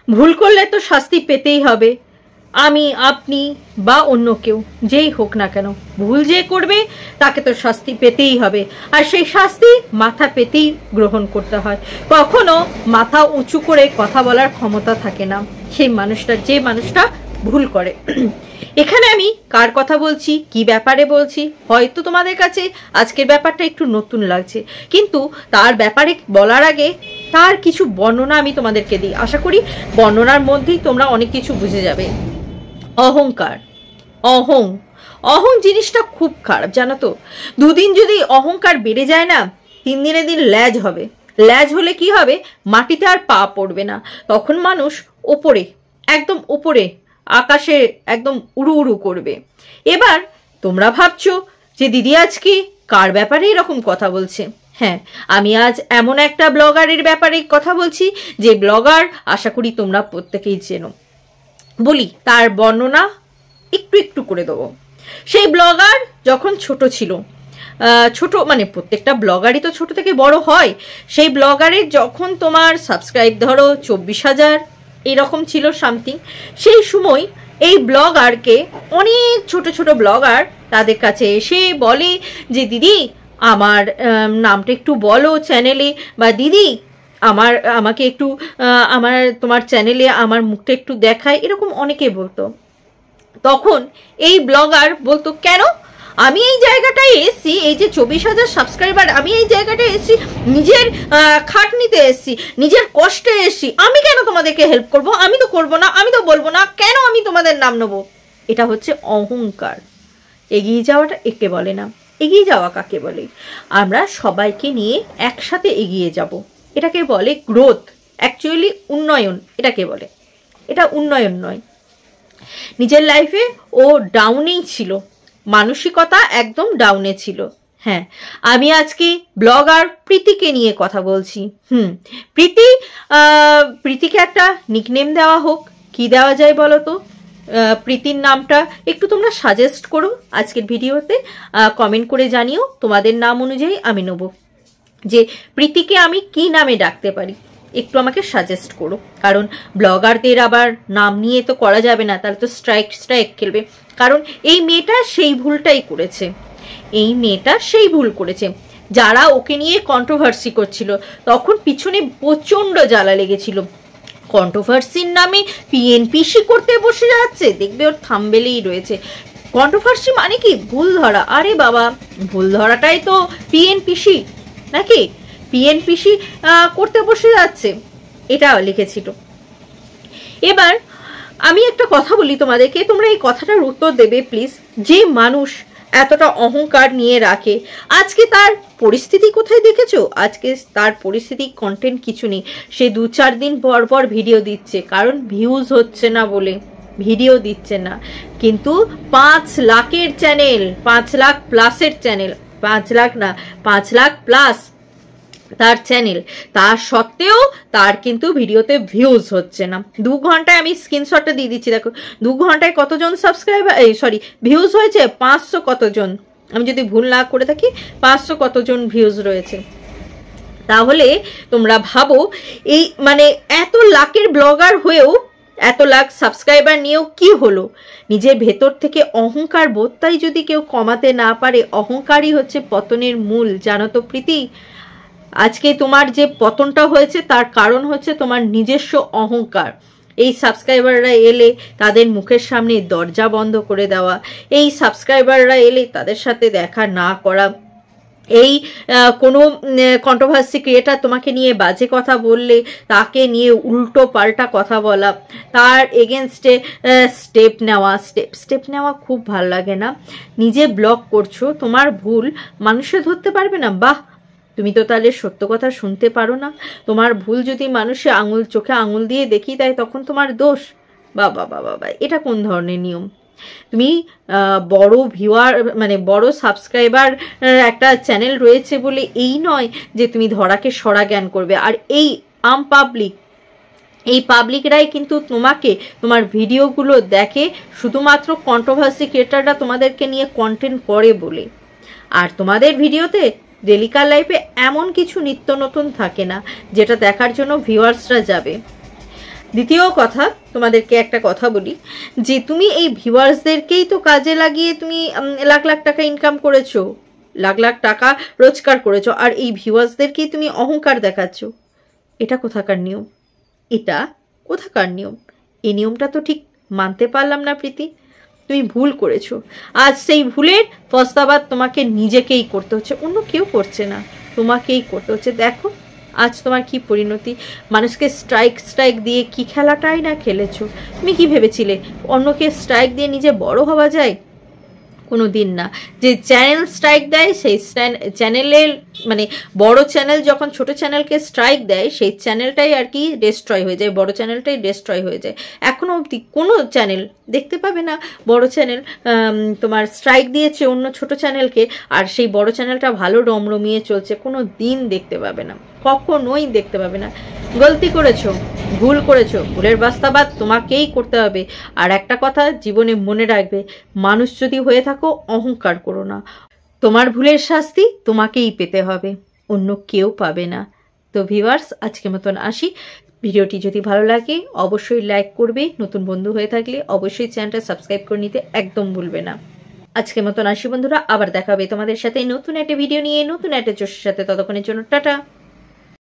ভুল করলে তো শাস্তি পেতেই হবে। আমি, আপনি বা অন্য কেউ, যেই হোক না কেন, ভুল যে করবে তাকে তো শাস্তি পেতেই হবে। আর সেই শাস্তি মাথা পেতেই গ্রহণ করতে হয়। কখনো মাথা উঁচু করে কথা বলার ক্ষমতা থাকে না সেই মানুষটার, যে মানুষটা ভুল করে। এখানে আমি কার কথা বলছি, কি ব্যাপারে বলছি, হয়তো তোমাদের কাছে আজকের ব্যাপারটা একটু নতুন লাগছে, কিন্তু তার ব্যাপারে বলার আগে তার কিছু বর্ণনা আমি তোমাদেরকে দিই। আশা করি বর্ণনার মধ্যেই তোমরা অনেক কিছু বুঝে যাবে। অহংকার, অহং জিনিসটা খুব খারাপ, জানো তো। দুদিন যদি অহংকার বেড়ে যায় না, 3 দিনের দিন ল্যাজ হবে। ল্যাজ হলে কি হবে, মাটিতে আর পা পড়বে না। তখন মানুষ ওপরে, একদম ওপরে আকাশে একদম উড়ু উড়ু করবে। এবার তোমরা ভাবছো যে দিদি আজকে কার ব্যাপারে এরকম কথা বলছে। হ্যাঁ, আমি আজ এমন একটা ব্লগারের ব্যাপারে কথা বলছি যে ব্লগার আশা করি তোমরা প্রত্যেকেই চেনো। বলি তার বর্ণনা একটু একটু করে দেবো। সেই ব্লগার যখন ছোট ছিল, ছোট মানে প্রত্যেকটা ব্লগারই তো ছোট থেকে বড় হয়। সেই ব্লগারের যখন তোমার সাবস্ক্রাইব ধরো 24,000 এরকম ছিল সামথিং, সেই সময় এই ব্লগারকে অনেক ছোট ছোট ব্লগার তাদের কাছে এসে বলে যে দিদি আমার নামটা একটু বলো চ্যানেলে, বা দিদি আমাকে একটু তোমার চ্যানেলে আমার মুখটা একটু দেখায়, এরকম অনেকে বলতো। তখন এই ব্লগার বলতো, কেন আমি এই জায়গাটায় এসছি, এই যে 24,000 সাবস্ক্রাইবার, আমি এই জায়গাটায় এসছি নিজের খাটনিতে এসছি, নিজের কষ্টে এসছি, আমি কেন তোমাদেরকে হেল্প করব? আমি তো করবো না, আমি তো বলবো না, কেন আমি তোমাদের নাম নেবো? এটা হচ্ছে অহংকার। এগিয়ে যাওয়াটা একে বলে না। এগিয়ে যাওয়া কাকে বলে? আমরা সবাইকে নিয়ে একসাথে এগিয়ে যাব, এটাকে বলে গ্রোথ, অ্যাকচুয়ালি উন্নয়ন এটাকে বলে। এটা উন্নয়ন নয়। নিজের লাইফে ও ডাউনেই ছিল, মানসিকতা একদম ডাউনে ছিল। হ্যাঁ, আমি আজকে ব্লগার প্রীতিকে নিয়ে কথা বলছি। প্রীতিকে একটা নিকনেম দেওয়া হোক, কি দেওয়া যায় বলো তো? প্রীতির নামটা একটু তোমরা সাজেস্ট করো আজকের ভিডিওতে, কমেন্ট করে জানিও। তোমাদের নাম অনুযায়ী আমি নেব যে প্রীতিকে আমি কি নামে ডাকতে পারি, একটু আমাকে সাজেস্ট করো। কারণ ব্লগারদের আবার নাম নিয়ে তো করা যাবে না, তাহলে তো স্ট্রাইক খেলবে। কারণ এই মেয়েটা সেই ভুলটাই করেছে, এই মেয়েটা সেই ভুল করেছে। যারা ওকে নিয়ে কন্ট্রোভার্সি করছিল তখন পিছনে প্রচণ্ড জ্বালা লেগেছিল। কন্ট্রোভার্সির নামে পিএনপিসি করতে বসে যাচ্ছে, দেখবে ওর থাম্বনেলেই রয়েছে। কন্ট্রোভার্সি মানে কি? ভুল ধরা। আরে বাবা, ভুল ধরাটাই তো পিএনপিসি নাকি? পিএনপিসি করতে বসে যাচ্ছে, এটা লিখেছিল। এবার আমি একটা কথা বলি তোমাদেরকে, তোমরা এই কথাটার উত্তর দেবে প্লিজ। যে মানুষ এতটা অহংকার নিয়ে রাখে, আজকে তার পরিস্থিতি কোথায় দেখেছো? আজকে তার পরিস্থিতি, কন্টেন্ট কিছু নেই। সে 2-4 দিন পর পর ভিডিও দিচ্ছে, কারণ ভিউজ হচ্ছে না বলে ভিডিও দিচ্ছে না। কিন্তু 5 লাখের চ্যানেল, 5 লাখ প্লাসের চ্যানেল, 5 লাখ না 5 লাখ প্লাস তার চ্যানেল, তার সত্ত্বেও তার কিন্তু ভিডিওতে ভিউজ হচ্ছে না। 2 ঘন্টায় আমি স্ক্রিনশটটা দিয়ে দিচ্ছি, দেখো 2 ঘন্টায় কতজন সাবস্ক্রাইবার, ভিউজ হয়েছে 500 কতজন, আমি যদি ভুল না করে থাকি 500 কতজন ভিউজ রয়েছে। তাহলে তোমরা ভাবো, এই মানে এত লাখের ব্লগার হয়েও, এত লাখ সাবস্ক্রাইবার নিয়েও কি হলো? নিজের ভেতর থেকে অহংকার বোধটাই যদি কেউ কমাতে না পারে, অহংকারই হচ্ছে পতনের মূল, জানো তো প্রীতি? আজকে তোমার যে পতনটা হয়েছে তার কারণ হচ্ছে তোমার নিজস্ব অহংকার। এই সাবস্ক্রাইবাররা এলে তাদের মুখের সামনে দরজা বন্ধ করে দেওয়া, এই সাবস্ক্রাইবাররা এলে তাদের সাথে দেখা না করা, এই কোনো কন্ট্রোভার্সি ক্রিয়েটার তোমাকে নিয়ে বাজে কথা বললে তাকে নিয়ে উল্টো পাল্টা কথা বলা, তার এগেনস্টে স্টেপ নেওয়া খুব ভাল লাগে না? নিজে ব্লগ করছো, তোমার ভুল মানুষে ধরতে পারবে না? বাহ, তুমি তো তাহলে সত্য কথা শুনতে পারো না। তোমার ভুল যদি মানুষে চোখে আঙুল দিয়ে দেখি দেয় তখন তোমার দোষ। বাবা বাবা বাবা, এটা কোন ধরনের নিয়ম? তুমি বড় ভিউয়ার মানে বড় সাবস্ক্রাইবার একটা চ্যানেল রয়েছে বলে এই নয় যে তুমি ধরাকে সরা জ্ঞান করবে। আর এই পাবলিকরাই কিন্তু তোমাকে, তোমার ভিডিওগুলো দেখে শুধুমাত্র কন্ট্রোভার্সি ক্রিয়েটাররা তোমাদেরকে নিয়ে কন্টেন্ট করে বলে। আর তোমাদের ভিডিওতে ডেলিকার লাইফে এমন কিছু নিত্য নতুন থাকে না যেটা দেখার জন্য ভিউয়ার্সরা যাবে। দ্বিতীয় কথা, তোমাদেরকে একটা কথা বলি যে তুমি এই ভিউয়ার্সদেরকেই তো কাজে লাগিয়ে তুমি লাখ লাখ টাকা ইনকাম করেছো, লাখ লাখ টাকা রোজগার করেছো, আর এই ভিউয়ার্সদেরকেই তুমি অহংকার দেখাচ্ছ। এটা কোথাকার নিয়ম? এটা কোথাকার নিয়ম? এই নিয়মটা তো ঠিক মানতে পারলাম না প্রীতি। তুমি ভুল করেছো। আজ সেই ভুলের ফস্তাবাদ তোমাকে নিজেকেই করতে হচ্ছে, অন্য কেউ করছে না, তোমাকেই করতে হচ্ছে। দেখো আজ তোমার কি পরিণতি। মানুষকে স্ট্রাইক দিয়ে কি খেলাটাই না খেলেছো। তুমি কি ভেবেছিলে অন্যকে স্ট্রাইক দিয়ে নিজে বড় হওয়া যায়? কোনো দিন না। যে চ্যানেল স্ট্রাইক দেয় সেই চ্যানেলের মানে বড় চ্যানেল যখন ছোট চ্যানেলকে স্ট্রাইক দেয় সেই চ্যানেলটাই আর কি ডেস্ট্রয় হয়ে যায়, বড় চ্যানেলটাই ডেস্ট্রয় হয়ে যায়। এখনও অবধি কোনো চ্যানেল দেখতে পাবে না বড় চ্যানেল তোমার স্ট্রাইক দিয়েছে অন্য ছোট চ্যানেলকে, আর সেই বড় চ্যানেলটা ভালো রমরমিয়ে চলছে, কোনো দিন দেখতে পাবে না, কখনোই দেখতে পাবে না। গলতি করেছো, ভুল করেছো, ভুলের বাস্তাবাদ তোমাকেই করতে হবে। আর একটা কথা জীবনে মনে রাখবে, মানুষ যদি হয়ে থাকো অহংকার করো না। তোমার ভুলের শাস্তি তোমাকেই পেতে হবে, অন্য কেউ পাবে না। তো ভিউয়ার্স, আজকের মতন আসি। ভিডিওটি যদি ভালো লাগে অবশ্যই লাইক করবে, নতুন বন্ধু হয়ে থাকলে অবশ্যই চ্যানেলটা সাবস্ক্রাইব করে নিতে একদম ভুলবে না। আজকের মতন আসি বন্ধুরা, আবার দেখা হবে তোমাদের সাথে নতুন একটা ভিডিও নিয়ে, নতুন একটা জোশের সাথে। ততক্ষণের জন্য টাটা।